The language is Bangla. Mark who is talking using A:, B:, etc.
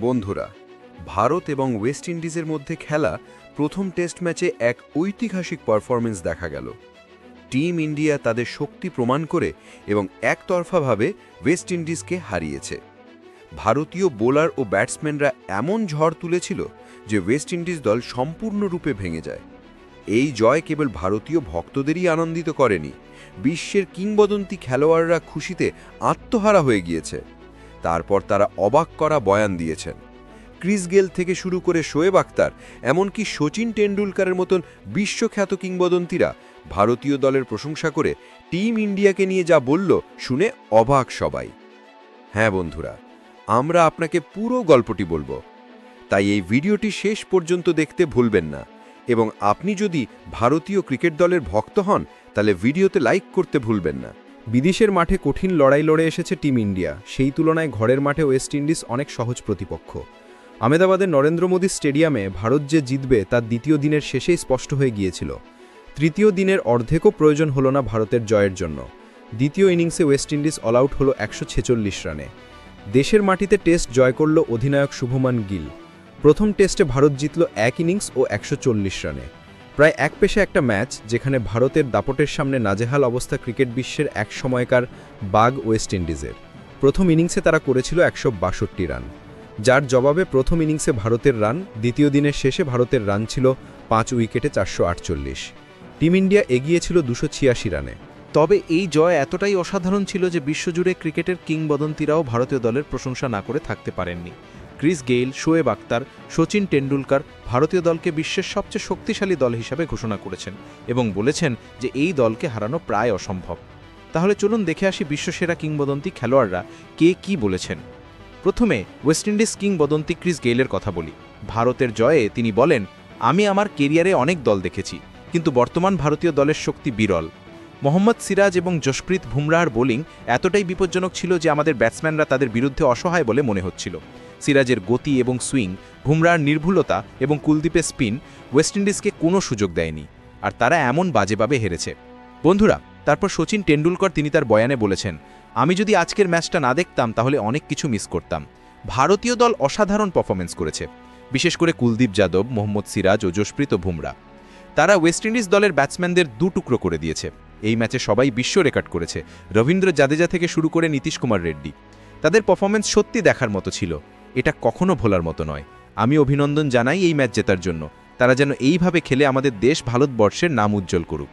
A: বন্ধুরা, ভারত এবং ওয়েস্ট ইন্ডিজের মধ্যে খেলা প্রথম টেস্ট ম্যাচে এক ঐতিহাসিক পারফরমেন্স দেখা গেল। টিম ইন্ডিয়া তাদের শক্তি প্রমাণ করে এবং একতরফাভাবে ওয়েস্ট ইন্ডিজকে হারিয়েছে। ভারতীয় বোলার ও ব্যাটসম্যানরা এমন ঝড় তুলেছিল যে ওয়েস্ট ইন্ডিজ দল সম্পূর্ণরূপে ভেঙে যায়। এই জয় কেবল ভারতীয় ভক্তদেরই আনন্দিত করেনি, বিশ্বের কিংবদন্তি খেলোয়াড়রা খুশিতে আত্মহারা হয়ে গিয়েছে। তারপর তারা অবাক করা বয়ান দিয়েছেন। ক্রিস গেল থেকে শুরু করে শোয়েব আখতার, এমনকি শচীন টেন্ডুলকারের মতন বিশ্বখ্যাত কিংবদন্তিরা ভারতীয় দলের প্রশংসা করে টিম ইন্ডিয়াকে নিয়ে যা বলল শুনে অবাক সবাই। হ্যাঁ বন্ধুরা, আমরা আপনাকে পুরো গল্পটি বলবো, তাই এই ভিডিওটি শেষ পর্যন্ত দেখতে ভুলবেন না। এবং আপনি যদি ভারতীয় ক্রিকেট দলের ভক্ত হন তাহলে ভিডিওতে লাইক করতে ভুলবেন না।
B: বিদেশের মাঠে কঠিন লড়াই লড়ে এসেছে টিম ইন্ডিয়া, সেই তুলনায় ঘরের মাঠে ওয়েস্ট ইন্ডিজ অনেক সহজ প্রতিপক্ষ। আহমেদাবাদের নরেন্দ্র মোদী স্টেডিয়ামে ভারত যে জিতবে তা দ্বিতীয় দিনের শেষেই স্পষ্ট হয়ে গিয়েছিল। তৃতীয় দিনের অর্ধেকও প্রয়োজন হলো না ভারতের জয়ের জন্য। দ্বিতীয় ইনিংসে ওয়েস্ট ইন্ডিজ অল আউট হল 146 রানে। দেশের মাটিতে টেস্ট জয় করল অধিনায়ক শুভমান গিল। প্রথম টেস্টে ভারত জিতল 1 ইনিংস ও 140 রানে। প্রায় একপেশে একটা ম্যাচ, যেখানে ভারতের দাপটের সামনে নাজেহাল অবস্থা ক্রিকেট বিশ্বের এক সময়কার বাগ ওয়েস্ট ইন্ডিজের। প্রথম ইনিংসে তারা করেছিল 162 রান, যার জবাবে প্রথম ইনিংসে ভারতের রান, দ্বিতীয় দিনের শেষে ভারতের রান ছিল 5 উইকেটে 448। টিম ইন্ডিয়া এগিয়েছিল 286 রানে।
C: তবে এই জয় এতটাই অসাধারণ ছিল যে বিশ্বজুড়ে ক্রিকেটের কিংবদন্তিরাও ভারতীয় দলের প্রশংসা না করে থাকতে পারেননি। ক্রিস গেইল, শোয়েব আখতার, শচীন টেন্ডুলকার ভারতীয় দলকে বিশ্বের সবচেয়ে শক্তিশালী দল হিসাবে ঘোষণা করেছেন এবং বলেছেন যে এই দলকে হারানো প্রায় অসম্ভব। তাহলে চলুন দেখে আসি বিশ্বসেরা কিংবদন্তি খেলোয়াড়রা কে কি বলেছেন। প্রথমে ওয়েস্ট ইন্ডিজ কিংবদন্তি ক্রিস গেইলের কথা বলি। ভারতের জয়ে তিনি বলেন, আমি আমার কেরিয়ারে অনেক দল দেখেছি, কিন্তু বর্তমান ভারতীয় দলের শক্তি বিরল। মোহাম্মদ সিরাজ এবং জশপ্রীত বুমরাহর বোলিং এতটাই বিপজ্জনক ছিল যে আমাদের ব্যাটসম্যানরা তাদের বিরুদ্ধে অসহায় বলে মনে হচ্ছিল। সিরাজের গতি এবং সুইং, বুমরাহর নির্ভুলতা এবং কুলদীপের স্পিন ওয়েস্ট ইন্ডিজকে কোনো সুযোগ দেয়নি, আর তারা এমন বাজেভাবে হেরেছে। বন্ধুরা, তারপর শচীন টেন্ডুলকর তিনি তার বয়ানে বলেছেন, আমি যদি আজকের ম্যাচটা না দেখতাম তাহলে অনেক কিছু মিস করতাম। ভারতীয় দল অসাধারণ পারফরমেন্স করেছে, বিশেষ করে কুলদীপ যাদব, মোহাম্মদ সিরাজ ও জশপ্রীত বুমরাহ। তারা ওয়েস্ট ইন্ডিজ দলের ব্যাটসম্যানদের দুটুকরো করে দিয়েছে। এই ম্যাচে সবাই বিশ্ব রেকর্ড করেছে, রবীন্দ্র জাদেজা থেকে শুরু করে নীতিশ কুমার রেড্ডি। তাদের পারফরমেন্স সত্যি দেখার মতো ছিল, এটা কখনো ভোলার মতো নয়। আমি অভিনন্দন জানাই এই ম্যাচ জেতার জন্য। তারা যেন এইভাবে খেলে আমাদের দেশ ভারতবর্ষের নাম উজ্জ্বল করুক।